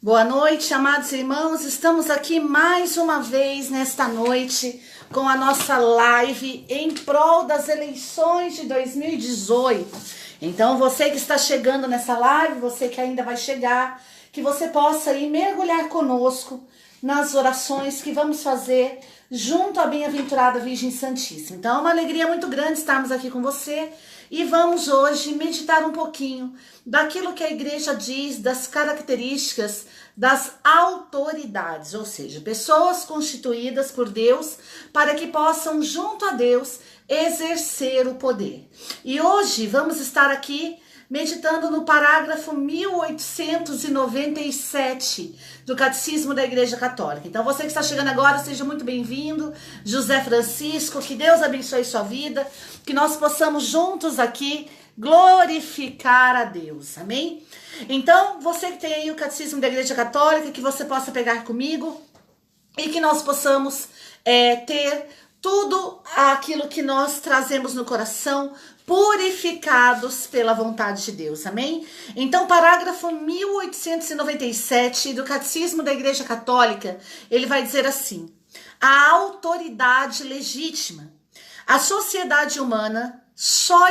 Boa noite, amados irmãos. Estamos aqui mais uma vez nesta noite com a nossa live em prol das eleições de 2018. Então, você que está chegando nessa live, você que ainda vai chegar, que você possa ir mergulhar conosco nas orações que vamos fazer junto à bem-aventurada Virgem Santíssima. Então, é uma alegria muito grande estarmos aqui com você e vamos hoje meditar um pouquinho daquilo que a igreja diz das características das autoridades, ou seja, pessoas constituídas por Deus para que possam, junto a Deus, exercer o poder. E hoje vamos estar aqui meditando no parágrafo 1897 do Catecismo da Igreja Católica. Então, você que está chegando agora, seja muito bem-vindo. José Francisco, que Deus abençoe sua vida, que nós possamos juntos aqui glorificar a Deus, amém? Então, você que tem aí o Catecismo da Igreja Católica, que você possa pegar comigo e que nós possamos ter tudo aquilo que nós trazemos no coração purificados pela vontade de Deus, amém? Então, parágrafo 1897 do Catecismo da Igreja Católica, ele vai dizer assim: a autoridade legítima. A sociedade humana só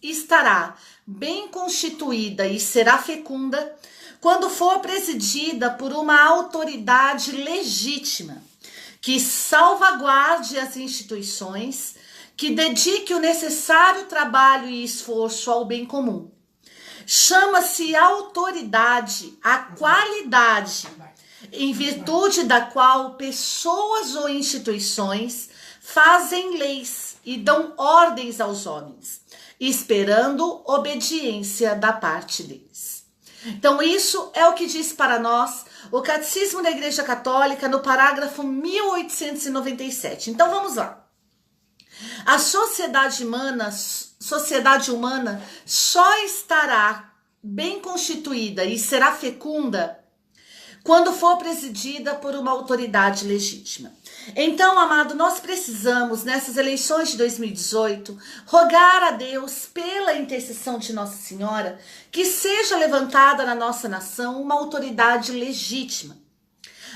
estará bem constituída e será fecunda quando for presidida por uma autoridade legítima, que salvaguarde as instituições, que dedique o necessário trabalho e esforço ao bem comum. Chama-se autoridade a qualidade, em virtude da qual pessoas ou instituições fazem leis e dão ordens aos homens, esperando obediência da parte deles. Então, isso é o que diz para nós o Catecismo da Igreja Católica no parágrafo 1897. Então, vamos lá. A sociedade humana só estará bem constituída e será fecunda quando for presidida por uma autoridade legítima. Então, amado, nós precisamos, nessas eleições de 2018, rogar a Deus, pela intercessão de Nossa Senhora, que seja levantada na nossa nação uma autoridade legítima.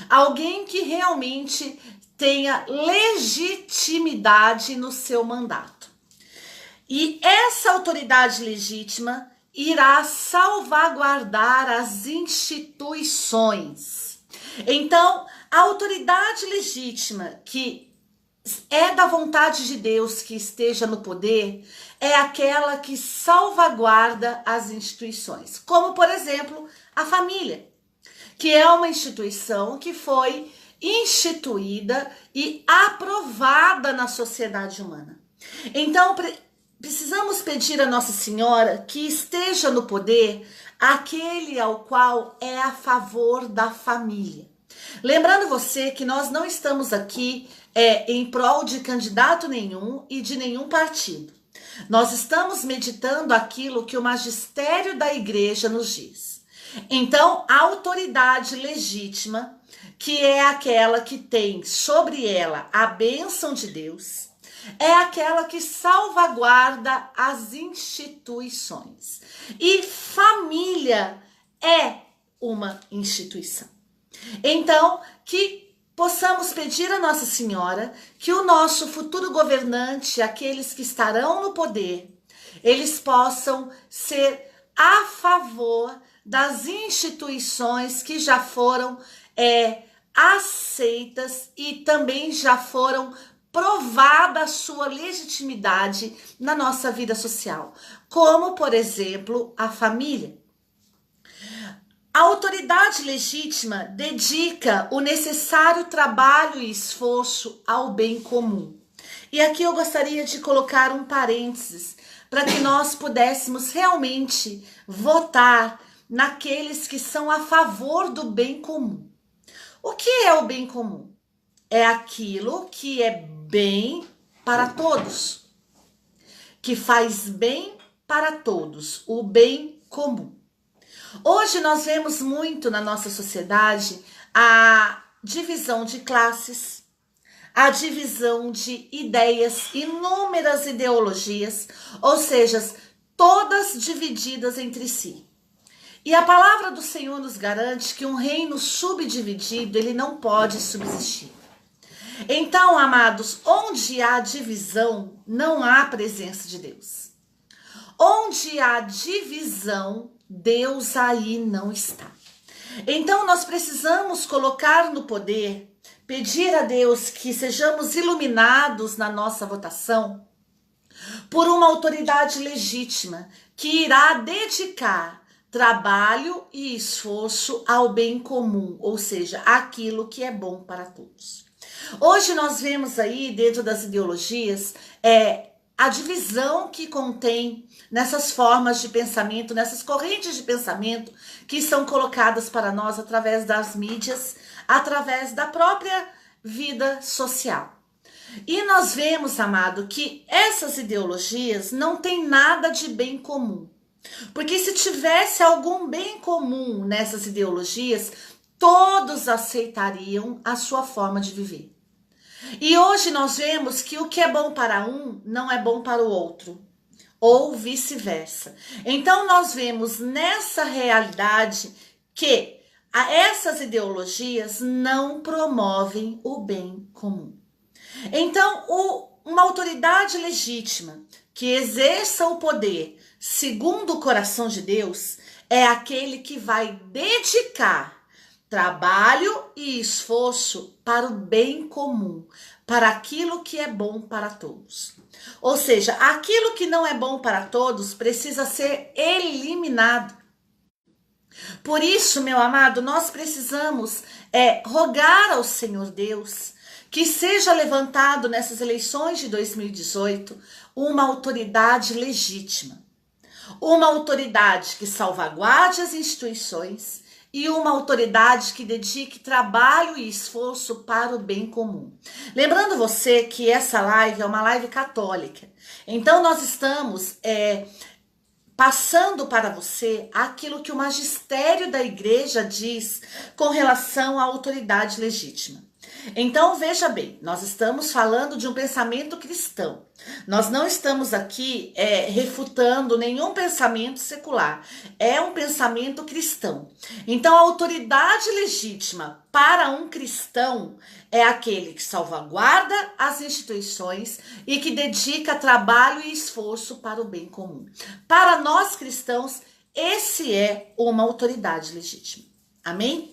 Alguém que realmente tenha legitimidade no seu mandato. E essa autoridade legítima irá salvaguardar as instituições. Então, a autoridade legítima que é da vontade de Deus que esteja no poder é aquela que salvaguarda as instituições. Como, por exemplo, a família, que é uma instituição que foi instituída e aprovada na sociedade humana. Então, precisamos pedir a Nossa Senhora que esteja no poder aquele ao qual é a favor da família. Lembrando você que nós não estamos aqui em prol de candidato nenhum e de nenhum partido. Nós estamos meditando aquilo que o magistério da igreja nos diz. Então, a autoridade legítima, que é aquela que tem sobre ela a bênção de Deus, é aquela que salvaguarda as instituições. E família é uma instituição. Então, que possamos pedir a Nossa Senhora que o nosso futuro governante, aqueles que estarão no poder, eles possam ser a favor das instituições que já foram aceitas e também já foram provada a sua legitimidade na nossa vida social, como, por exemplo, a família. A autoridade legítima dedica o necessário trabalho e esforço ao bem comum. E aqui eu gostaria de colocar um parênteses para que nós pudéssemos realmente votar naqueles que são a favor do bem comum. O que é o bem comum? É aquilo que é bem para todos, que faz bem para todos, o bem comum. Hoje nós vemos muito na nossa sociedade a divisão de classes, a divisão de ideias, inúmeras ideologias, ou seja, todas divididas entre si. E a palavra do Senhor nos garante que um reino subdividido, ele não pode subsistir. Então, amados, onde há divisão, não há presença de Deus. Onde há divisão, Deus aí não está. Então, nós precisamos colocar no poder, pedir a Deus que sejamos iluminados na nossa votação por uma autoridade legítima que irá dedicar trabalho e esforço ao bem comum, ou seja, aquilo que é bom para todos. Hoje nós vemos aí, dentro das ideologias, a divisão que contém nessas formas de pensamento, nessas correntes de pensamento que são colocadas para nós através das mídias, através da própria vida social. E nós vemos, amado, que essas ideologias não têm nada de bem comum. Porque se tivesse algum bem comum nessas ideologias, todos aceitariam a sua forma de viver. E hoje nós vemos que o que é bom para um não é bom para o outro, ou vice-versa. Então nós vemos nessa realidade que essas ideologias não promovem o bem comum. Então, uma autoridade legítima que exerça o poder segundo o coração de Deus é aquele que vai dedicar trabalho e esforço para o bem comum, para aquilo que é bom para todos. Ou seja, aquilo que não é bom para todos precisa ser eliminado. Por isso, meu amado, nós precisamos rogar ao Senhor Deus que seja levantado nessas eleições de 2018 uma autoridade legítima. Uma autoridade que salvaguarde as instituições e uma autoridade que dedique trabalho e esforço para o bem comum. Lembrando você que essa live é uma live católica. Então nós estamos passando para você aquilo que o magistério da igreja diz com relação à autoridade legítima. Então veja bem, nós estamos falando de um pensamento cristão. Nós não estamos aqui refutando nenhum pensamento secular. É um pensamento cristão. Então a autoridade legítima para um cristão é aquele que salvaguarda as instituições e que dedica trabalho e esforço para o bem comum. Para nós cristãos, esse é uma autoridade legítima. Amém?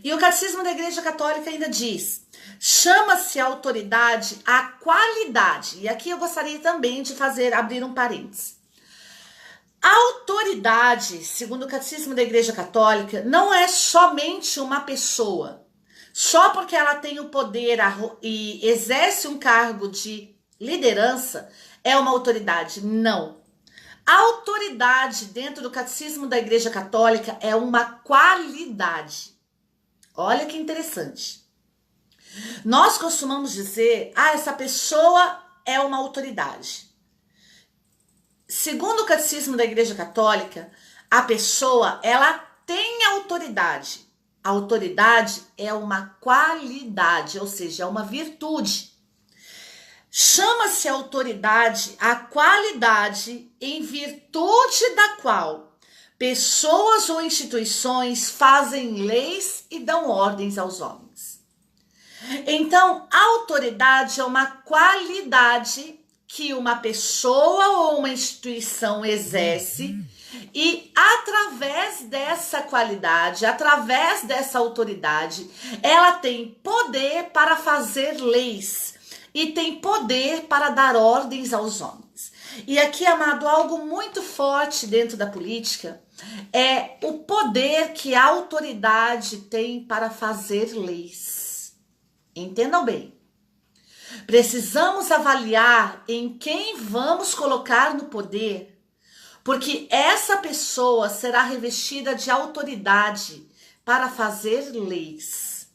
E o Catecismo da Igreja Católica ainda diz: chama-se autoridade a qualidade. E aqui eu gostaria também de abrir um parênteses. A autoridade, segundo o Catecismo da Igreja Católica, não é somente uma pessoa. Só porque ela tem o poder e exerce um cargo de liderança, é uma autoridade. Não. A autoridade dentro do Catecismo da Igreja Católica é uma qualidade. Olha que interessante. Nós costumamos dizer, essa pessoa é uma autoridade. Segundo o Catecismo da Igreja Católica, a pessoa, ela tem autoridade. A autoridade é uma qualidade, ou seja, é uma virtude. Chama-se autoridade a qualidade em virtude da qual pessoas ou instituições fazem leis e dão ordens aos homens. Então, a autoridade é uma qualidade que uma pessoa ou uma instituição exerce e através dessa qualidade, através dessa autoridade, ela tem poder para fazer leis e tem poder para dar ordens aos homens. E aqui, amado, algo muito forte dentro da política é o poder que a autoridade tem para fazer leis. Entendam bem. Precisamos avaliar em quem vamos colocar no poder, porque essa pessoa será revestida de autoridade para fazer leis.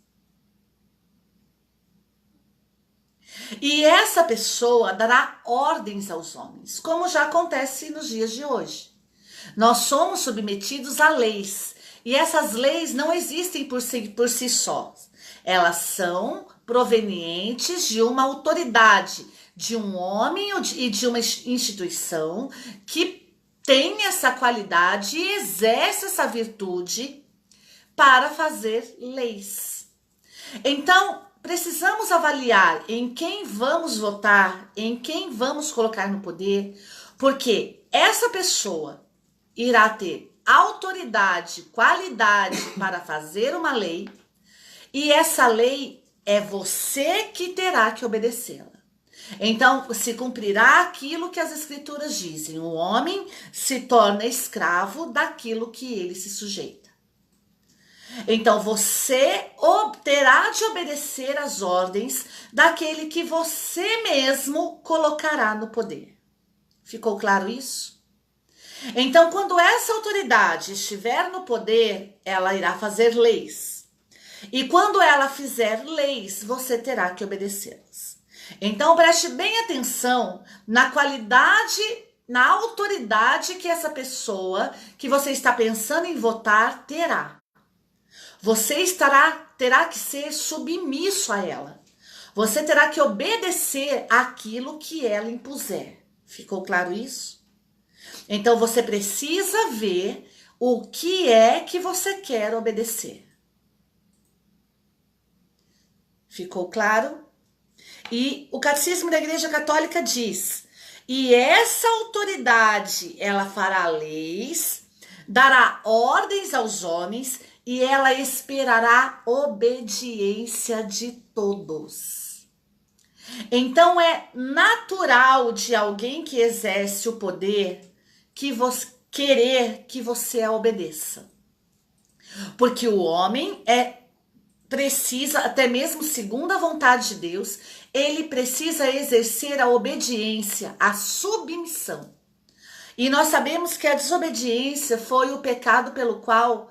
E essa pessoa dará ordens aos homens, como já acontece nos dias de hoje. Nós somos submetidos a leis, e essas leis não existem por si só. Elas são provenientes de uma autoridade, de um homem e de uma instituição que tem essa qualidade e exerce essa virtude para fazer leis. Então, precisamos avaliar em quem vamos votar, em quem vamos colocar no poder, porque essa pessoa irá ter autoridade, qualidade para fazer uma lei, e essa lei é você que terá que obedecê-la. Então, se cumprirá aquilo que as escrituras dizem: o homem se torna escravo daquilo que ele se sujeita. Então, você terá de obedecer às ordens daquele que você mesmo colocará no poder. Ficou claro isso? Então, quando essa autoridade estiver no poder, ela irá fazer leis. E quando ela fizer leis, você terá que obedecê-las. Então, preste bem atenção na qualidade, na autoridade que essa pessoa que você está pensando em votar terá. Você terá que ser submisso a ela. Você terá que obedecer àquilo que ela impuser. Ficou claro isso? Então, você precisa ver o que é que você quer obedecer. Ficou claro? E o Catecismo da Igreja Católica diz: e essa autoridade, ela fará leis, dará ordens aos homens e ela esperará obediência de todos. Então é natural de alguém que exerce o poder que você querer que você a obedeça. Porque o homem precisa, até mesmo segundo a vontade de Deus, ele precisa exercer a obediência, a submissão. E nós sabemos que a desobediência foi o pecado pelo qual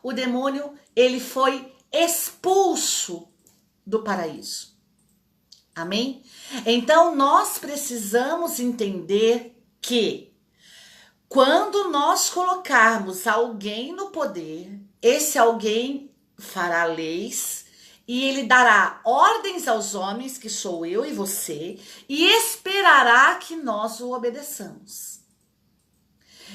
o demônio ele foi expulso do paraíso. Amém? Então nós precisamos entender que quando nós colocarmos alguém no poder, esse alguém fará leis e ele dará ordens aos homens, que sou eu e você, e esperará que nós o obedeçamos.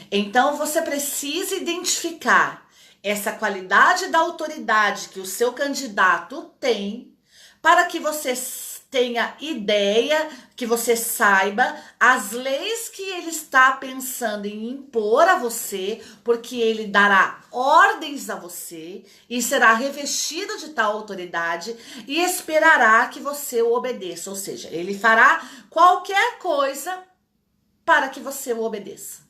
Então você precisa identificar essa qualidade da autoridade que o seu candidato tem, para que você tenha ideia, que você saiba as leis que ele está pensando em impor a você, porque ele dará ordens a você e será revestido de tal autoridade e esperará que você o obedeça, ou seja, ele fará qualquer coisa para que você o obedeça.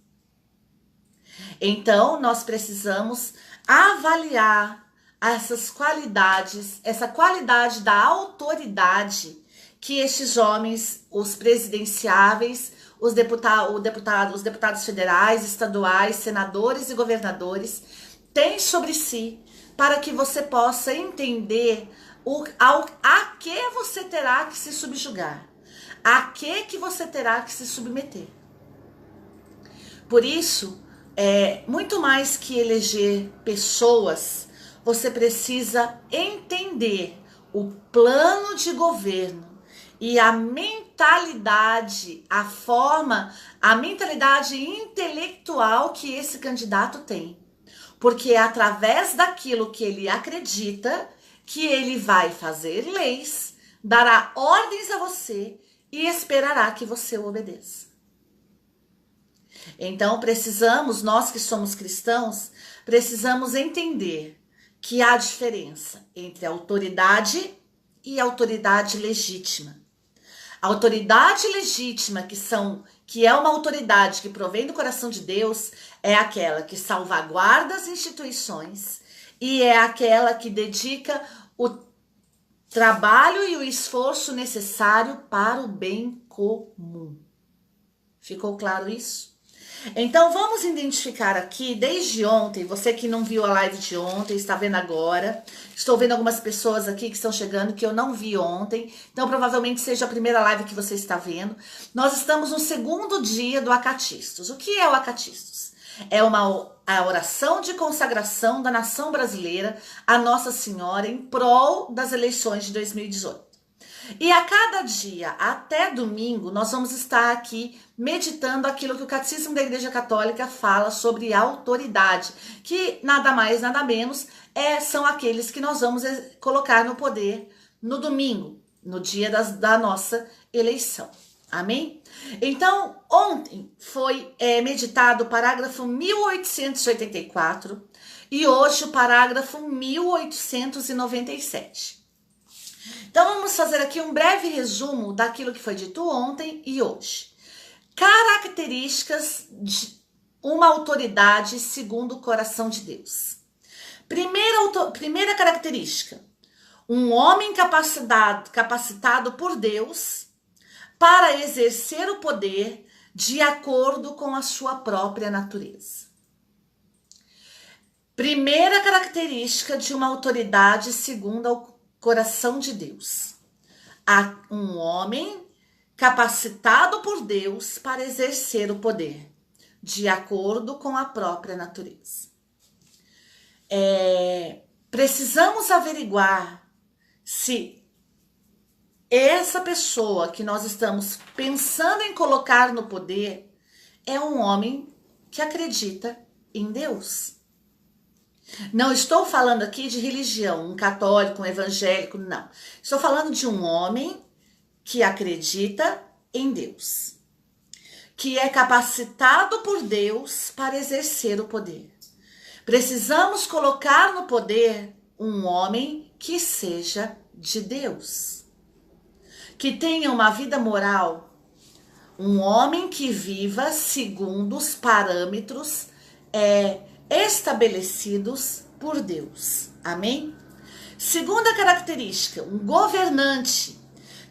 Então, nós precisamos avaliar essas qualidades, essa qualidade da autoridade que estes homens, os presidenciáveis, os deputados federais, estaduais, senadores e governadores, têm sobre si, para que você possa entender a que você terá que se subjugar, a que você terá que se submeter. Por isso, muito mais que eleger pessoas, você precisa entender o plano de governo e a mentalidade, a mentalidade intelectual que esse candidato tem. Porque é através daquilo que ele acredita que ele vai fazer leis, dará ordens a você e esperará que você o obedeça. Então nós que somos cristãos, precisamos entender que há diferença entre autoridade e autoridade legítima. A autoridade legítima, que é uma autoridade que provém do coração de Deus, é aquela que salvaguarda as instituições e é aquela que dedica o trabalho e o esforço necessário para o bem comum. Ficou claro isso? Então vamos identificar aqui, desde ontem, você que não viu a live de ontem, está vendo agora. Estou vendo algumas pessoas aqui que estão chegando que eu não vi ontem, então provavelmente seja a primeira live que você está vendo. Nós estamos no segundo dia do Acatistos. O que é o Acatistos? É a oração de consagração da nação brasileira a Nossa Senhora em prol das eleições de 2018. E a cada dia, até domingo, nós vamos estar aqui meditando aquilo que o Catecismo da Igreja Católica fala sobre autoridade, que nada mais, nada menos são aqueles que nós vamos colocar no poder no domingo, no dia da nossa eleição. Amém? Então, ontem foi meditado o parágrafo 1884 e hoje o parágrafo 1897. Então, vamos fazer aqui um breve resumo daquilo que foi dito ontem e hoje. Características de uma autoridade segundo o coração de Deus. Primeira característica, um homem capacitado por Deus para exercer o poder de acordo com a sua própria natureza. Primeira característica de uma autoridade segundo o coração de Deus. Há um homem capacitado por Deus para exercer o poder de acordo com a própria natureza. Precisamos averiguar se essa pessoa que nós estamos pensando em colocar no poder é um homem que acredita em Deus. Não estou falando aqui de religião, um católico, um evangélico, não. Estou falando de um homem que acredita em Deus, que é capacitado por Deus para exercer o poder. Precisamos colocar no poder um homem que seja de Deus, que tenha uma vida moral, um homem que viva segundo os parâmetros estabelecidos por Deus. Amém? Segunda característica, um governante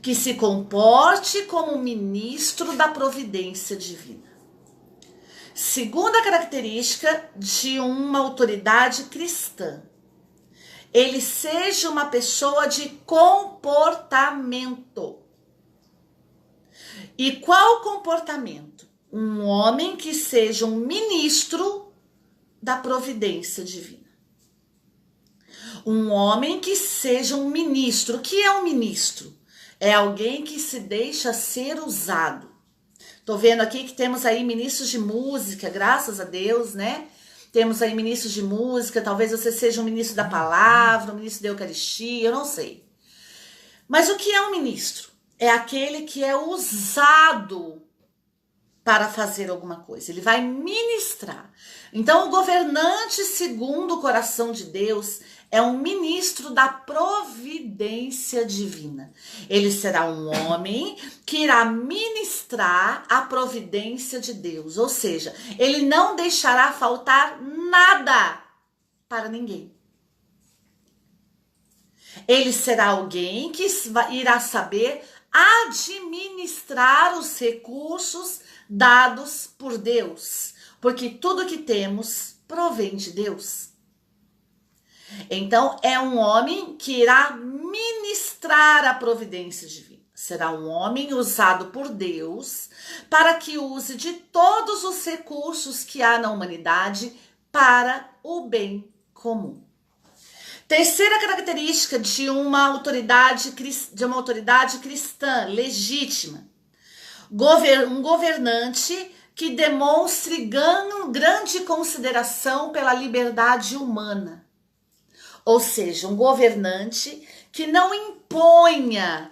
que se comporte como ministro da providência divina. Segunda característica de uma autoridade cristã, ele seja uma pessoa de comportamento. E qual comportamento? Um homem que seja um ministro da providência divina. Um homem que seja um ministro. O que é um ministro? É alguém que se deixa ser usado. Tô vendo aqui que temos aí ministros de música, graças a Deus, né? Temos aí ministros de música, talvez você seja um ministro da palavra, um ministro da Eucaristia, eu não sei. Mas o que é um ministro? É aquele que é usado para fazer alguma coisa. Ele vai ministrar. Então, o governante segundo o coração de Deus é um ministro da providência divina. Ele será um homem que irá ministrar a providência de Deus. Ou seja, ele não deixará faltar nada para ninguém. Ele será alguém que irá saber administrar os recursos dados por Deus, porque tudo que temos provém de Deus. Então, é um homem que irá ministrar a providência divina. Será um homem usado por Deus para que use de todos os recursos que há na humanidade para o bem comum. Terceira característica de uma autoridade cristã legítima. Um governante que demonstre grande consideração pela liberdade humana. Ou seja, um governante que não imponha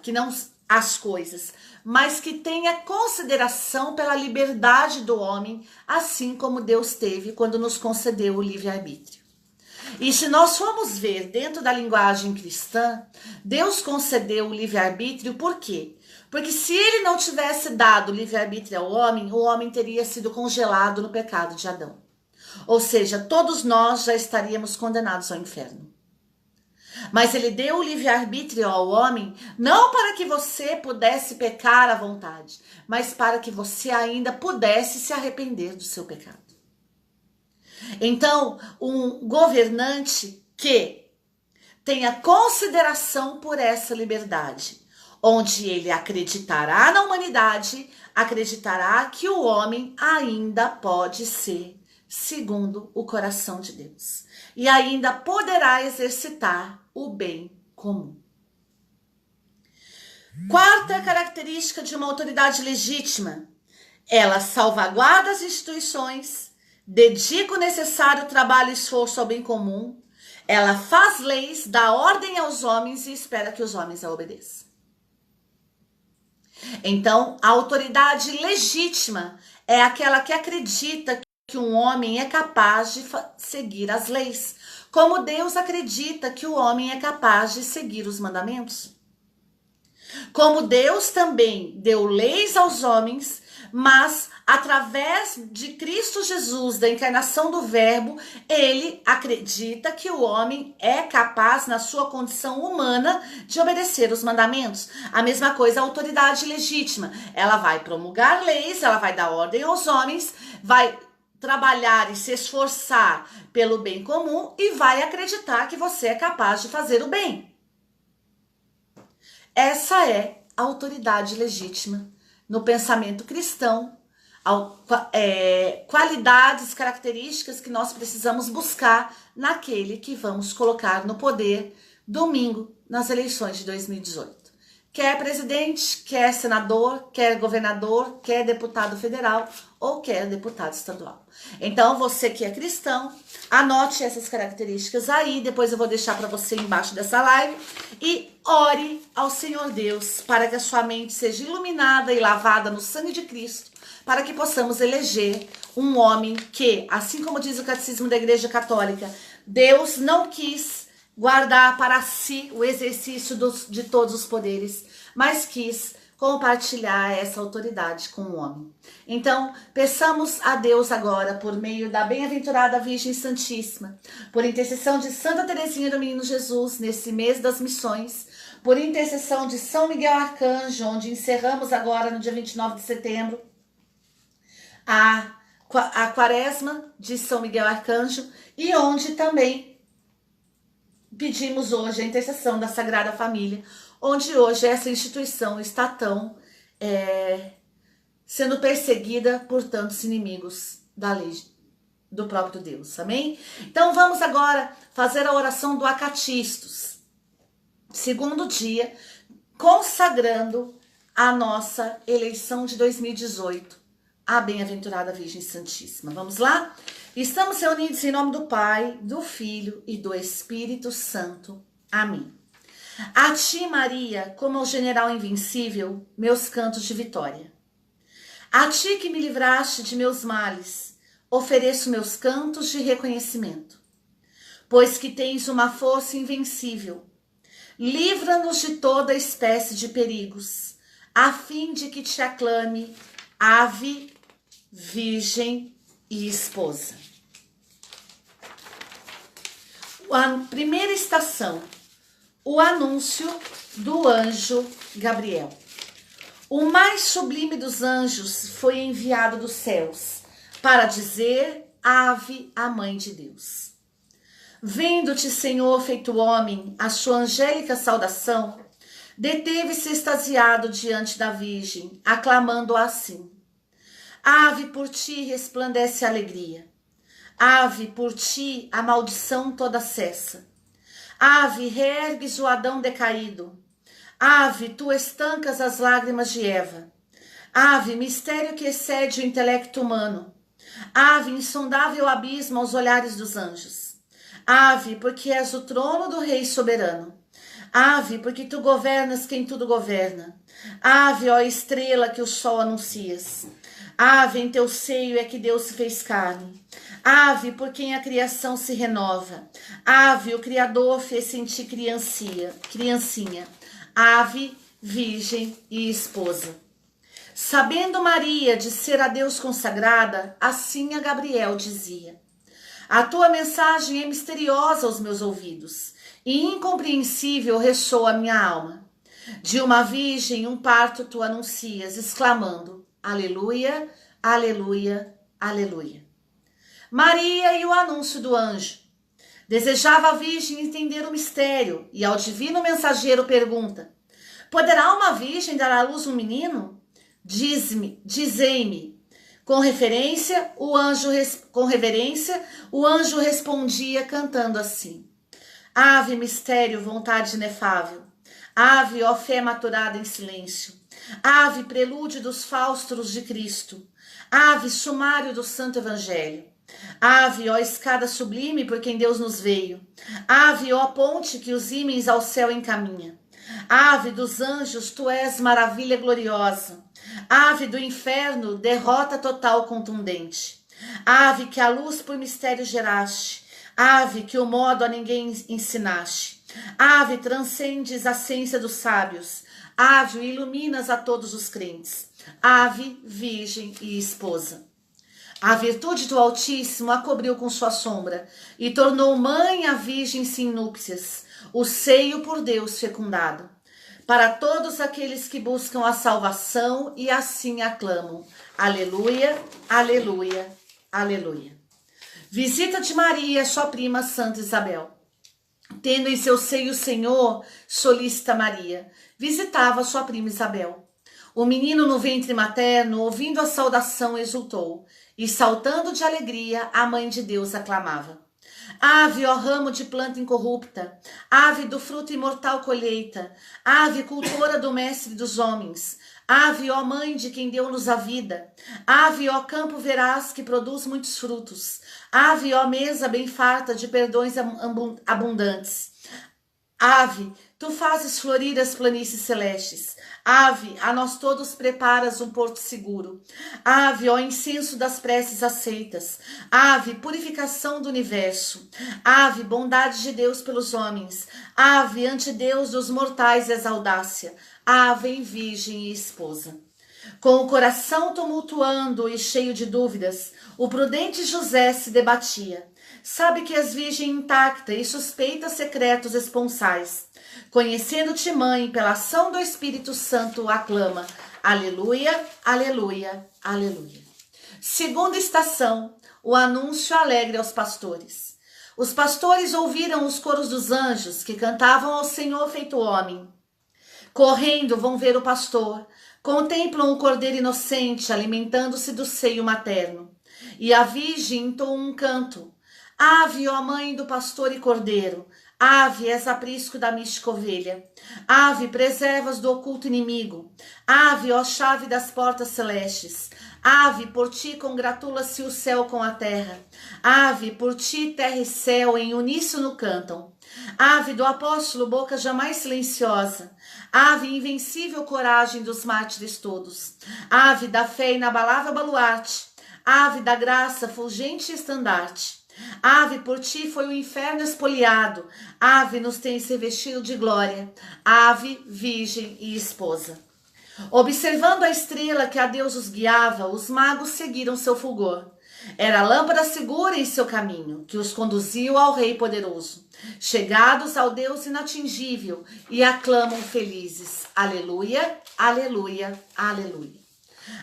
as coisas, mas que tenha consideração pela liberdade do homem, assim como Deus teve quando nos concedeu o livre-arbítrio. E se nós formos ver dentro da linguagem cristã, Deus concedeu o livre-arbítrio por quê? Porque se ele não tivesse dado o livre-arbítrio ao homem, o homem teria sido congelado no pecado de Adão. Ou seja, todos nós já estaríamos condenados ao inferno. Mas ele deu o livre-arbítrio ao homem, não para que você pudesse pecar à vontade, mas para que você ainda pudesse se arrepender do seu pecado. Então, um governante que tenha consideração por essa liberdade, onde ele acreditará na humanidade, acreditará que o homem ainda pode ser segundo o coração de Deus e ainda poderá exercitar o bem comum. Quarta característica de uma autoridade legítima: ela salvaguarda as instituições, dedica o necessário trabalho e esforço ao bem comum, ela faz leis, dá ordem aos homens e espera que os homens a obedeçam. Então, a autoridade legítima é aquela que acredita que um homem é capaz de seguir as leis, como Deus acredita que o homem é capaz de seguir os mandamentos. Como Deus também deu leis aos homens, mas através de Cristo Jesus, da encarnação do Verbo, ele acredita que o homem é capaz, na sua condição humana, de obedecer os mandamentos. A mesma coisa a autoridade legítima. Ela vai promulgar leis, ela vai dar ordem aos homens, vai trabalhar e se esforçar pelo bem comum e vai acreditar que você é capaz de fazer o bem. Essa é a autoridade legítima no pensamento cristão, qualidades, características que nós precisamos buscar naquele que vamos colocar no poder domingo nas eleições de 2018. Quer presidente, quer senador, quer governador, quer deputado federal ou quer deputado estadual. Então, você que é cristão, anote essas características aí, depois eu vou deixar para você embaixo dessa live e ore ao Senhor Deus para que a sua mente seja iluminada e lavada no sangue de Cristo, para que possamos eleger um homem que, assim como diz o Catecismo da Igreja Católica, Deus não quis guardar para si o exercício de todos os poderes, mas quis compartilhar essa autoridade com o homem. Então, peçamos a Deus agora, por meio da bem-aventurada Virgem Santíssima, por intercessão de Santa Teresinha do Menino Jesus, nesse mês das missões, por intercessão de São Miguel Arcanjo, onde encerramos agora, no dia 29 de setembro, a quaresma de São Miguel Arcanjo, e onde também pedimos hoje a intercessão da Sagrada Família, onde hoje essa instituição está tão sendo perseguida por tantos inimigos da lei do próprio Deus, amém? Então vamos agora fazer a oração do Acatistos, segundo dia, consagrando a nossa eleição de 2018, a bem-aventurada Virgem Santíssima. Vamos lá? Estamos reunidos em nome do Pai, do Filho e do Espírito Santo. Amém. A ti, Maria, como ao general invencível, meus cantos de vitória. A ti que me livraste de meus males, ofereço meus cantos de reconhecimento. Pois que tens uma força invencível, livra-nos de toda espécie de perigos, a fim de que te aclame, ave, virgem e esposa. A primeira estação, o anúncio do anjo Gabriel. O mais sublime dos anjos foi enviado dos céus para dizer: Ave, a mãe de Deus. Vendo-te, Senhor, feito homem, a sua angélica saudação, deteve-se extasiado diante da Virgem, aclamando assim: Ave, por ti resplandece a alegria. Ave, por ti a maldição toda cessa. Ave, reergues o Adão decaído. Ave, tu estancas as lágrimas de Eva. Ave, mistério que excede o intelecto humano. Ave, insondável abismo aos olhares dos anjos. Ave, porque és o trono do Rei soberano. Ave, porque tu governas quem tudo governa. Ave, ó estrela que o sol anuncias. Ave, em teu seio é que Deus se fez carne. Ave, por quem a criação se renova. Ave, o Criador fez em ti criancinha. Ave, virgem e esposa. Sabendo Maria de ser a Deus consagrada, assim a Gabriel dizia: A tua mensagem é misteriosa aos meus ouvidos, e incompreensível ressoa a minha alma. De uma virgem um parto tu anuncias, exclamando: Aleluia, aleluia, aleluia. Maria e o anúncio do anjo. Desejava a virgem entender o mistério, e ao divino mensageiro pergunta: Poderá uma virgem dar à luz um menino? Dizei-me. Com reverência, o anjo respondia cantando assim: Ave, mistério, vontade inefável. Ave, ó fé maturada em silêncio. Ave, prelúdio dos faustoros de Cristo. Ave, sumário do Santo Evangelho. Ave, ó escada sublime por quem Deus nos veio. Ave, ó ponte que os ímens ao céu encaminha. Ave dos anjos, tu és maravilha gloriosa. Ave do inferno, derrota total contundente. Ave que a luz por mistério geraste. Ave que o modo a ninguém ensinaste. Ave transcendes a ciência dos sábios. Ave iluminas a todos os crentes. Ave, virgem e esposa. A virtude do Altíssimo a cobriu com sua sombra e tornou mãe a virgem sem núpcias, o seio por Deus fecundado. Para todos aqueles que buscam a salvação e assim aclamam. Aleluia, aleluia, aleluia. Visita de Maria, sua prima Santa Isabel. Tendo em seu seio o Senhor, solícita Maria, visitava sua prima Isabel. O menino no ventre materno, ouvindo a saudação, exultou, e saltando de alegria, a mãe de Deus aclamava. Ave, ó ramo de planta incorrupta, ave do fruto imortal colheita, ave cultora do mestre dos homens, ave, ó mãe de quem deu-nos a vida, ave, ó campo veraz que produz muitos frutos, ave, ó mesa bem farta de perdões abundantes. Ave, tu fazes florir as planícies celestes. Ave, a nós todos preparas um porto seguro. Ave, ó incenso das preces aceitas. Ave, purificação do universo. Ave, bondade de Deus pelos homens. Ave, ante Deus dos mortais és audácia. Ave, virgem e esposa. Com o coração tumultuando e cheio de dúvidas, o prudente José se debatia. Sabe que és virgem intacta e suspeita secretos esponsais. Conhecendo-te, mãe, pela ação do Espírito Santo, aclama. Aleluia, aleluia, aleluia. Segunda estação, o anúncio alegre aos pastores. Os pastores ouviram os coros dos anjos que cantavam ao Senhor feito homem. Correndo vão ver o pastor, contemplam o cordeiro inocente alimentando-se do seio materno. E a virgem entoa um canto. Ave, ó mãe do pastor e cordeiro, ave, és aprisco da mística ovelha, ave, preservas do oculto inimigo, ave, ó chave das portas celestes, ave, por ti congratula-se o céu com a terra, ave, por ti terra e céu em uníssono cantam, ave do apóstolo boca jamais silenciosa, ave, invencível coragem dos mártires todos, ave da fé inabalável baluarte, ave da graça fulgente estandarte, ave, por ti foi o inferno espoliado, ave, nos tens revestido de glória, ave, virgem e esposa. Observando a estrela que a Deus os guiava, os magos seguiram seu fulgor. Era a lâmpada segura em seu caminho, que os conduziu ao Rei poderoso. Chegados ao Deus inatingível, e aclamam felizes. Aleluia, aleluia, aleluia.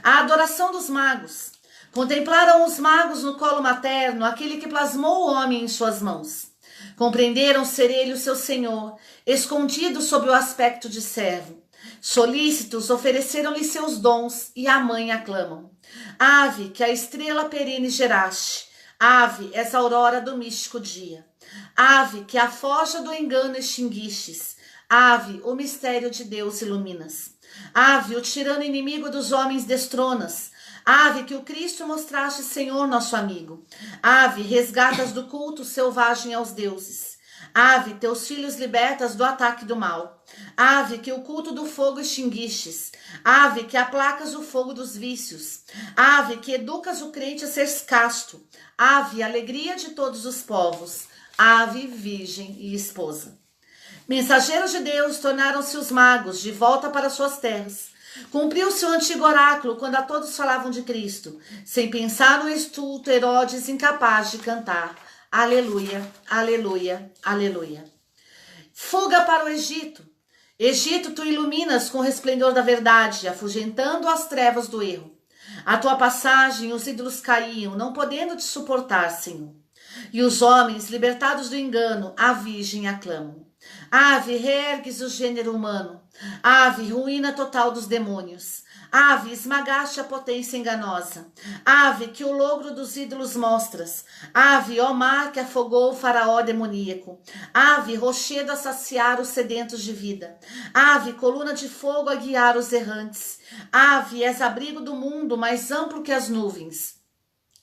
A adoração dos magos. Contemplaram os magos no colo materno aquele que plasmou o homem em suas mãos. Compreenderam ser ele o seu senhor, escondido sob o aspecto de servo. Solícitos ofereceram-lhe seus dons e a mãe aclamam. Ave, que a estrela perene geraste. Ave, és a aurora do místico dia. Ave, que a foja do engano extinguistes. Ave, o mistério de Deus iluminas. Ave, o tirano inimigo dos homens destronas. Ave, que o Cristo mostraste, Senhor, nosso amigo. Ave, resgatas do culto selvagem aos deuses. Ave, teus filhos libertas do ataque do mal. Ave, que o culto do fogo extinguistes. Ave, que aplacas o fogo dos vícios. Ave, que educas o crente a ser casto. Ave, alegria de todos os povos. Ave, virgem e esposa. Mensageiros de Deus tornaram-se os magos de volta para suas terras. Cumpriu-se o antigo oráculo quando a todos falavam de Cristo, sem pensar no estulto Herodes incapaz de cantar. Aleluia, aleluia, aleluia. Fuga para o Egito. Egito, tu iluminas com o resplendor da verdade, afugentando as trevas do erro. À tua passagem os ídolos caíam, não podendo te suportar, Senhor. E os homens, libertados do engano, a Virgem aclamam. Ave, reergues o gênero humano. Ave, ruína total dos demônios. Ave, esmagaste a potência enganosa. Ave, que o logro dos ídolos mostras. Ave, ó mar que afogou o faraó demoníaco. Ave, rochedo a saciar os sedentos de vida. Ave, coluna de fogo a guiar os errantes. Ave, és abrigo do mundo mais amplo que as nuvens.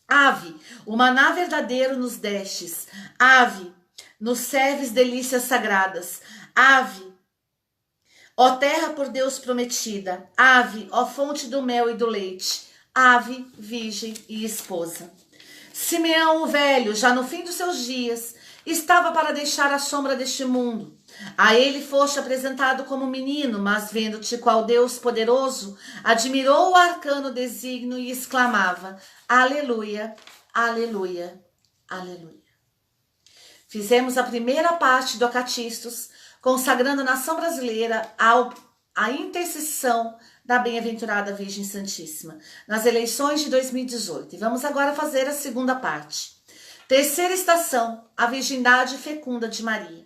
Ave, o maná verdadeiro nos destes. Ave, nos serves delícias sagradas. Ave, ó terra por Deus prometida. Ave, ó fonte do mel e do leite. Ave, virgem e esposa. Simeão o velho, já no fim dos seus dias, estava para deixar a sombra deste mundo. A ele foste apresentado como menino, mas vendo-te qual Deus poderoso, admirou o arcano desígnio e exclamava: Aleluia, aleluia, aleluia. Fizemos a primeira parte do Acatistos, consagrando a nação brasileira à intercessão da bem-aventurada Virgem Santíssima, nas eleições de 2018. E vamos agora fazer a segunda parte. Terceira estação, a virgindade fecunda de Maria.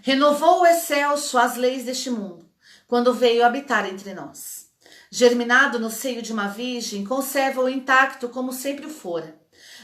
Renovou o excelso as leis deste mundo, quando veio habitar entre nós. Germinado no seio de uma virgem, conserva-o intacto como sempre o fora.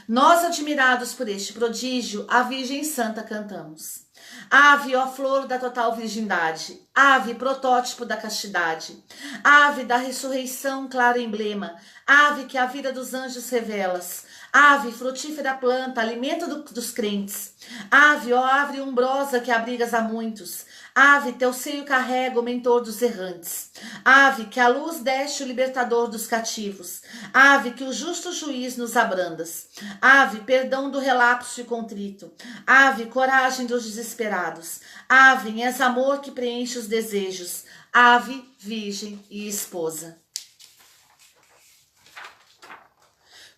Nós, admirados por este prodígio, a Virgem Santa cantamos. Ave, ó flor da total virgindade, ave, protótipo da castidade, ave da ressurreição, claro emblema, ave que a vida dos anjos revelas, ave, frutífera planta, alimento dos crentes, ave, ó árvore umbrosa que abrigas a muitos, ave, teu seio carrega o mentor dos errantes, ave, que a luz deste o libertador dos cativos, ave, que o justo juiz nos abrandas, ave, perdão do relapso e contrito, ave, coragem dos desesperados, ave, és amor que preenche os desejos, ave, virgem e esposa.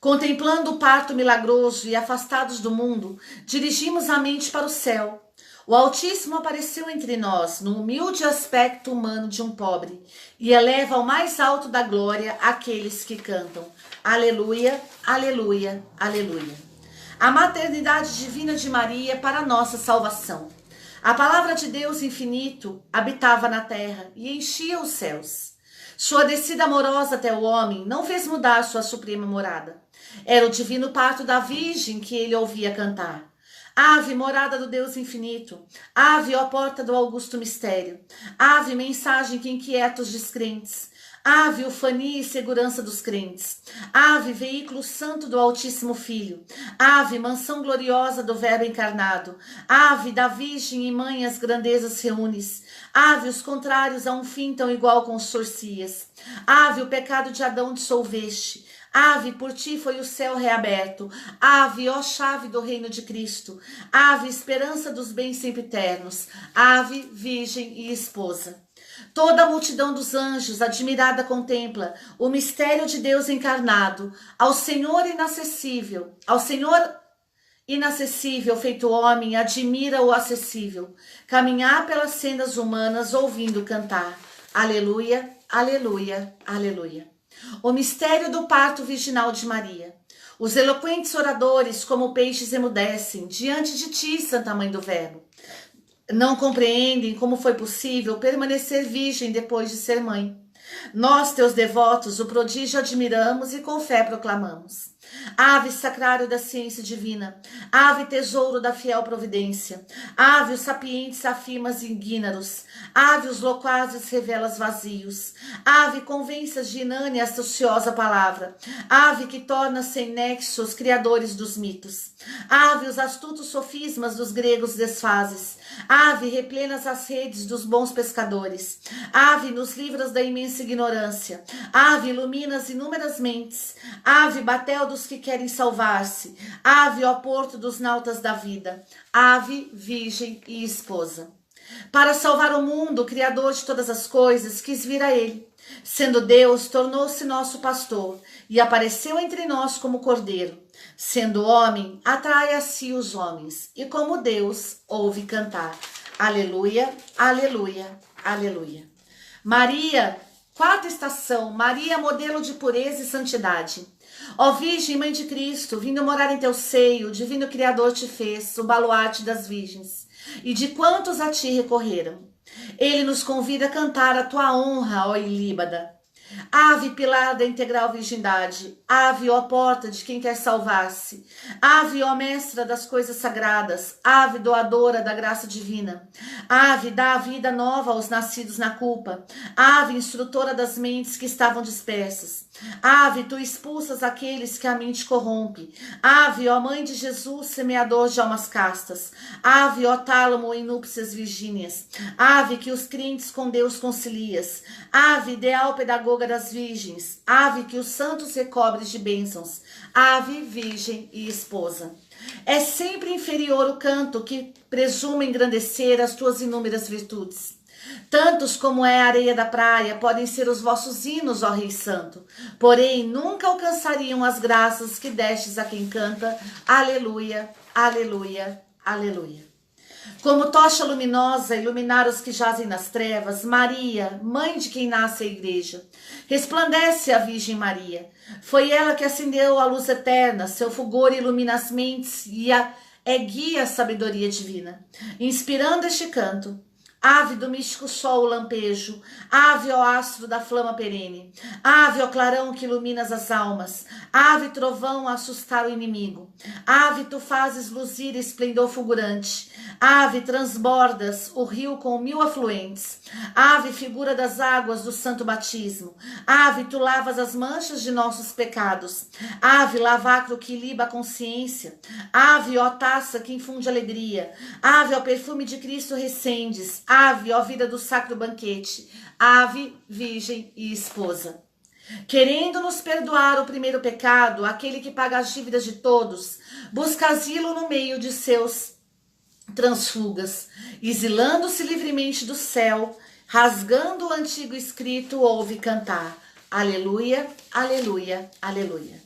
Contemplando o parto milagroso e afastados do mundo, dirigimos a mente para o céu. O Altíssimo apareceu entre nós, no humilde aspecto humano de um pobre, e eleva ao mais alto da glória aqueles que cantam. Aleluia, aleluia, aleluia. A maternidade divina de Maria para a nossa salvação. A palavra de Deus infinito habitava na terra e enchia os céus. Sua descida amorosa até o homem não fez mudar sua suprema morada. Era o divino parto da Virgem que ele ouvia cantar. Ave, morada do Deus infinito, ave, ó porta do augusto mistério, ave, mensagem que inquieta os descrentes, ave, ufania e segurança dos crentes, ave, veículo santo do Altíssimo Filho, ave, mansão gloriosa do Verbo encarnado, ave, da Virgem e Mãe as grandezas reúnes, ave, os contrários a um fim tão igual consorcias, ave, o pecado de Adão dissolveste, ave, por ti foi o céu reaberto. Ave, ó chave do reino de Cristo. Ave, esperança dos bens sempiternos. Ave, virgem e esposa. Toda a multidão dos anjos, admirada, contempla o mistério de Deus encarnado, ao Senhor inacessível, feito homem, admira o acessível, caminhar pelas sendas humanas, ouvindo cantar. Aleluia, aleluia, aleluia. O mistério do parto virginal de Maria. Os eloquentes oradores, como peixes, emudecem diante de ti, Santa Mãe do Verbo. Não compreendem como foi possível permanecer virgem depois de ser mãe. Nós, teus devotos, o prodígio admiramos e com fé proclamamos. Ave sacrário da ciência divina, ave tesouro da fiel providência, ave os sapientes afirmas ingínaros, ave os loquazes revelas vazios, ave convenças de inane esta ociosa palavra, ave que torna sem nexo os criadores dos mitos, ave os astutos sofismas dos gregos desfazes, ave replenas as redes dos bons pescadores, ave nos livras da imensa ignorância, ave iluminas inúmeras mentes, ave batel dos que querem salvar-se, ave ó porto dos nautas da vida, ave, virgem e esposa. Para salvar o mundo, o Criador de todas as coisas quis vir a ele. Sendo Deus, tornou-se nosso pastor e apareceu entre nós como cordeiro. Sendo homem, atrai a si os homens e como Deus, ouve cantar. Aleluia, aleluia, aleluia. Maria, quarta estação, Maria, modelo de pureza e santidade. Ó Virgem, Mãe de Cristo, vindo morar em teu seio, o divino Criador te fez, o baluarte das virgens, e de quantos a ti recorreram. Ele nos convida a cantar a tua honra, ó Ilíbada. Ave, pilar da integral virgindade. Ave, ó porta de quem quer salvar-se. Ave, ó mestra das coisas sagradas. Ave, doadora da graça divina. Ave, dá a vida nova aos nascidos na culpa. Ave, instrutora das mentes que estavam dispersas. Ave, tu expulsas aqueles que a mente corrompe. Ave, ó mãe de Jesus, semeador de almas castas. Ave, ó tálamo em núpcias virgíneas. Ave, que os crentes com Deus concilias. Ave, ideal pedagoga das virgens. Ave, que os santos recobres de bênçãos. Ave, virgem e esposa. É sempre inferior o canto que presume engrandecer as tuas inúmeras virtudes. Tantos como é a areia da praia podem ser os vossos hinos, ó Rei Santo, porém nunca alcançariam as graças que destes a quem canta. Aleluia, aleluia, aleluia. Como tocha luminosa iluminar os que jazem nas trevas, Maria, mãe de quem nasce a igreja, resplandece a Virgem Maria. Foi ela que acendeu a luz eterna, seu fulgor ilumina as mentes e guia a sabedoria divina. Inspirando este canto, ave do místico sol lampejo, ave ó astro da flama perene, ave ó clarão que iluminas as almas, ave trovão a assustar o inimigo, ave tu fazes luzir esplendor fulgurante, ave transbordas o rio com 1000 afluentes, ave figura das águas do santo batismo, ave tu lavas as manchas de nossos pecados, ave lavacro que liba a consciência, ave ó taça que infunde alegria, ave ó perfume de Cristo recendes, ave, ó vida do sacro banquete, ave, virgem e esposa. Querendo nos perdoar o primeiro pecado, aquele que paga as dívidas de todos, busca asilo no meio de seus transfugas, exilando-se livremente do céu, rasgando o antigo escrito, ouve cantar. Aleluia, aleluia, aleluia.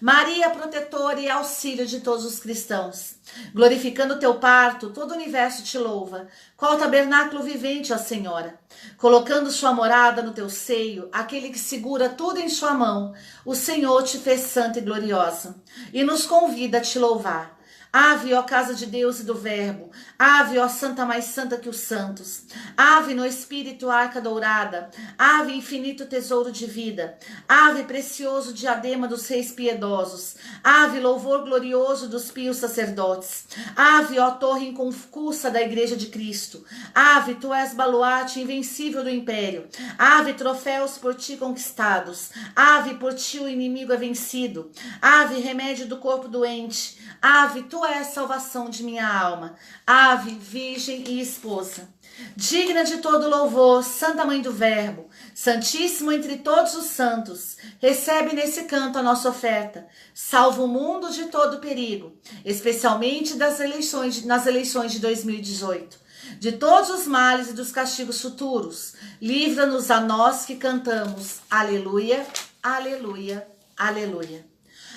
Maria, protetora e auxílio de todos os cristãos, glorificando teu parto, todo o universo te louva, qual tabernáculo vivente, ó Senhora, colocando sua morada no teu seio, aquele que segura tudo em sua mão, o Senhor te fez santa e gloriosa, e nos convida a te louvar. Ave, ó casa de Deus e do Verbo, ave, ó santa mais santa que os santos, ave no espírito arca dourada, ave infinito tesouro de vida, ave precioso diadema dos reis piedosos, ave louvor glorioso dos pios sacerdotes, ave ó torre inconcussa da igreja de Cristo, ave tu és baluarte invencível do império, ave troféus por ti conquistados, ave por ti o inimigo é vencido, ave remédio do corpo doente, ave tu és salvação de minha alma, ave, virgem e esposa. Digna de todo louvor, Santa Mãe do Verbo, santíssimo entre todos os santos, recebe nesse canto a nossa oferta, salva o mundo de todo perigo, especialmente nas eleições de 2018, de todos os males e dos castigos futuros. Livra-nos a nós que cantamos, aleluia, aleluia, aleluia.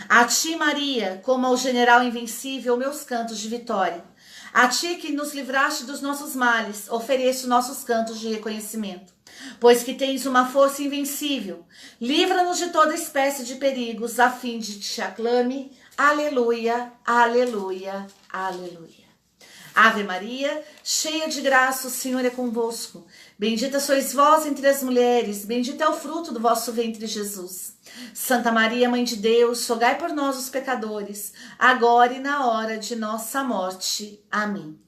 A ti, Maria, como ao general invencível, meus cantos de vitória. A ti que nos livraste dos nossos males, ofereço nossos cantos de reconhecimento. Pois que tens uma força invencível, livra-nos de toda espécie de perigos, a fim de te aclame. Aleluia, aleluia, aleluia. Ave Maria, cheia de graça, o Senhor é convosco. Bendita sois vós entre as mulheres, bendito é o fruto do vosso ventre, Jesus. Santa Maria, Mãe de Deus, rogai por nós os pecadores, agora e na hora de nossa morte. Amém.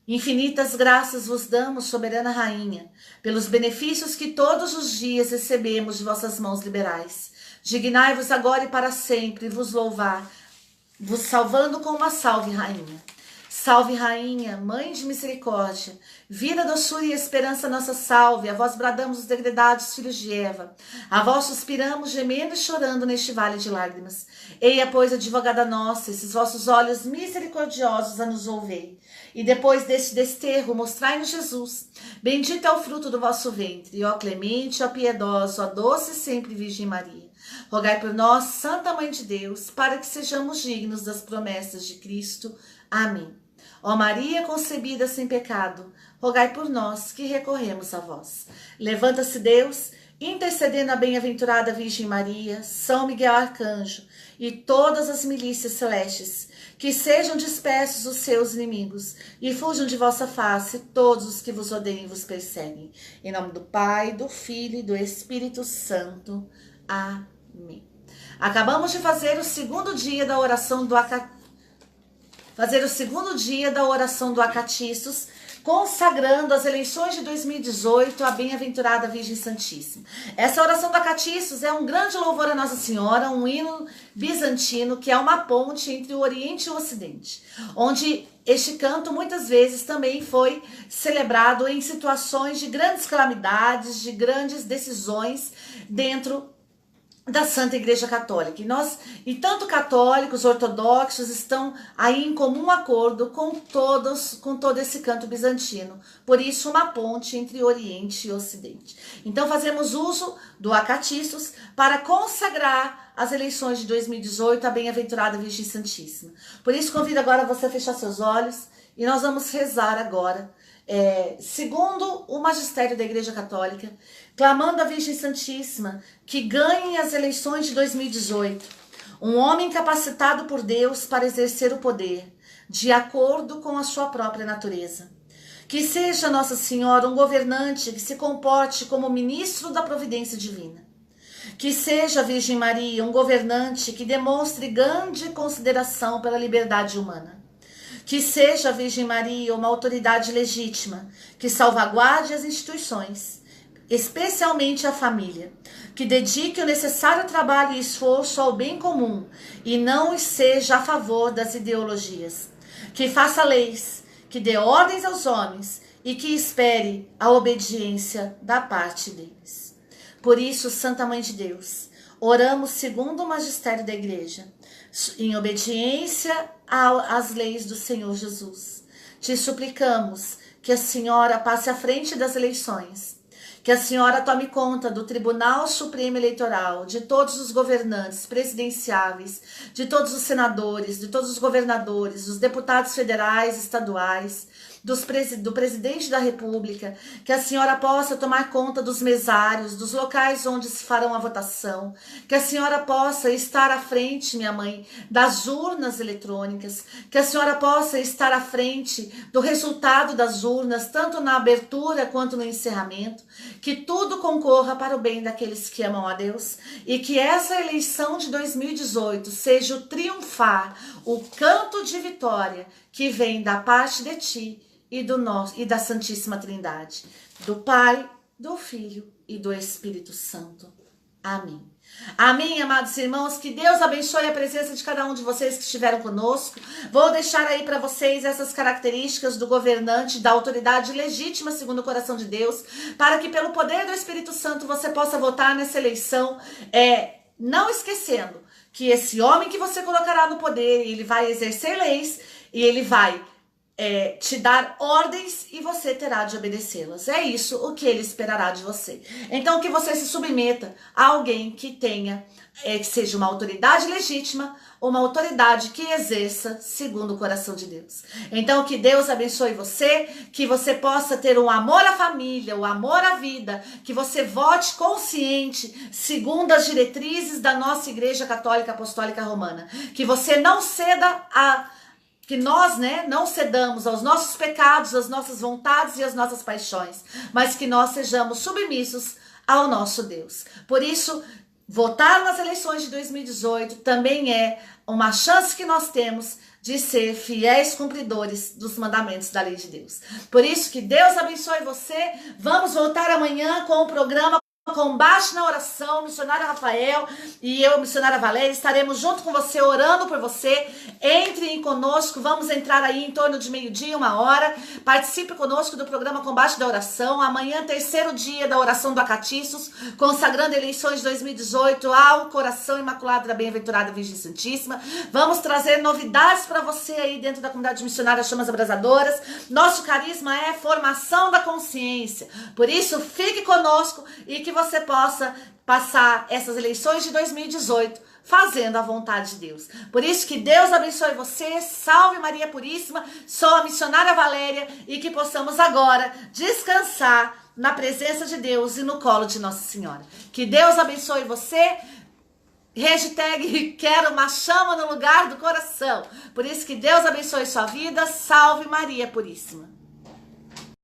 Infinitas graças vos damos, soberana Rainha, pelos benefícios que todos os dias recebemos de vossas mãos liberais. Dignai-vos agora e para sempre vos louvar, vos salvando com uma salve, Rainha. Salve, Rainha, Mãe de misericórdia, vida, doçura e esperança nossa salve. A vós bradamos os degredados filhos de Eva. A vós suspiramos, gemendo e chorando neste vale de lágrimas. Eia, pois, advogada nossa, esses vossos olhos misericordiosos a nos ouvei. E depois deste desterro, mostrai-nos Jesus. Bendito é o fruto do vosso ventre. Ó clemente, ó piedosa, ó doce sempre Virgem Maria. Rogai por nós, Santa Mãe de Deus, para que sejamos dignos das promessas de Cristo. Amém. Ó Maria concebida sem pecado, rogai por nós que recorremos a vós. Levanta-se Deus, intercedendo a bem-aventurada Virgem Maria, São Miguel Arcanjo e todas as milícias celestes, que sejam dispersos os seus inimigos, e fujam de vossa face todos os que vos odeiam e vos perseguem. Em nome do Pai, do Filho e do Espírito Santo. Amém. Acabamos de fazer o segundo dia da oração do Acatistos, consagrando as eleições de 2018 à bem-aventurada Virgem Santíssima. Essa oração do Acatistos é um grande louvor a Nossa Senhora, um hino bizantino que é uma ponte entre o Oriente e o Ocidente, onde este canto muitas vezes também foi celebrado em situações de grandes calamidades, de grandes decisões dentro da Santa Igreja Católica. E tanto católicos, ortodoxos estão aí em comum acordo com todo esse canto bizantino. Por isso, uma ponte entre Oriente e Ocidente. Então, fazemos uso do Acatistos para consagrar as eleições de 2018 à bem-aventurada Virgem Santíssima. Por isso, convido agora você a fechar seus olhos e nós vamos rezar agora, segundo o magistério da Igreja Católica, clamando à Virgem Santíssima que ganhe as eleições de 2018, um homem capacitado por Deus para exercer o poder, de acordo com a sua própria natureza. Que seja Nossa Senhora um governante que se comporte como ministro da providência divina. Que seja a Virgem Maria um governante que demonstre grande consideração pela liberdade humana. Que seja a Virgem Maria uma autoridade legítima, que salvaguarde as instituições, especialmente a família, que dedique o necessário trabalho e esforço ao bem comum e não seja a favor das ideologias, que faça leis, que dê ordens aos homens e que espere a obediência da parte deles. Por isso, Santa Mãe de Deus, oramos segundo o magistério da Igreja, em obediência às leis do Senhor Jesus. Te suplicamos que a Senhora passe à frente das eleições, que a Senhora tome conta do Tribunal Supremo Eleitoral, de todos os governantes presidenciáveis, de todos os senadores, de todos os governadores, dos deputados federais, estaduais, do presidente da República, que a Senhora possa tomar conta dos mesários, dos locais onde se farão a votação, que a Senhora possa estar à frente, minha mãe, das urnas eletrônicas, que a Senhora possa estar à frente do resultado das urnas, tanto na abertura quanto no encerramento, que tudo concorra para o bem daqueles que amam a Deus e que essa eleição de 2018 seja o triunfar, o canto de vitória que vem da parte de Ti e da Santíssima Trindade, do Pai, do Filho e do Espírito Santo. Amém. Amém, amados irmãos, que Deus abençoe a presença de cada um de vocês que estiveram conosco. Vou deixar aí para vocês essas características do governante, da autoridade legítima segundo o coração de Deus, para que pelo poder do Espírito Santo você possa votar nessa eleição, não esquecendo que esse homem que você colocará no poder, ele vai exercer leis e ele vai te dar ordens e você terá de obedecê-las. É isso o que ele esperará de você. Então que você se submeta a alguém que tenha, que seja uma autoridade legítima, uma autoridade que exerça segundo o coração de Deus. Então que Deus abençoe você, que você possa ter um amor à família, o amor à vida, que você vote consciente segundo as diretrizes da nossa Igreja Católica Apostólica Romana, que você não ceda que nós, não cedamos aos nossos pecados, às nossas vontades e às nossas paixões, mas que nós sejamos submissos ao nosso Deus. Por isso, votar nas eleições de 2018 também é uma chance que nós temos de ser fiéis cumpridores dos mandamentos da lei de Deus. Por isso, que Deus abençoe você. Vamos voltar amanhã com o programa Combate na Oração, missionário Rafael e eu, missionária Valéria, estaremos junto com você, orando por você. Entre conosco, vamos entrar aí em torno de 12h, 13h. Participe conosco do programa Combate da Oração. Amanhã, terceiro dia da oração do Acatistos, consagrando eleições de 2018 ao coração imaculado da bem-aventurada Virgem Santíssima. Vamos trazer novidades para você aí dentro da comunidade missionária Chamas Abrasadoras. Nosso carisma é formação da consciência. Por isso, fique conosco e que você possa passar essas eleições de 2018 fazendo a vontade de Deus. Por isso, que Deus abençoe você, salve Maria Puríssima, sou a missionária Valéria e que possamos agora descansar na presença de Deus e no colo de Nossa Senhora. Que Deus abençoe você, Hashtag quero uma chama no lugar do coração. Por isso que Deus abençoe sua vida. Salve Maria Puríssima.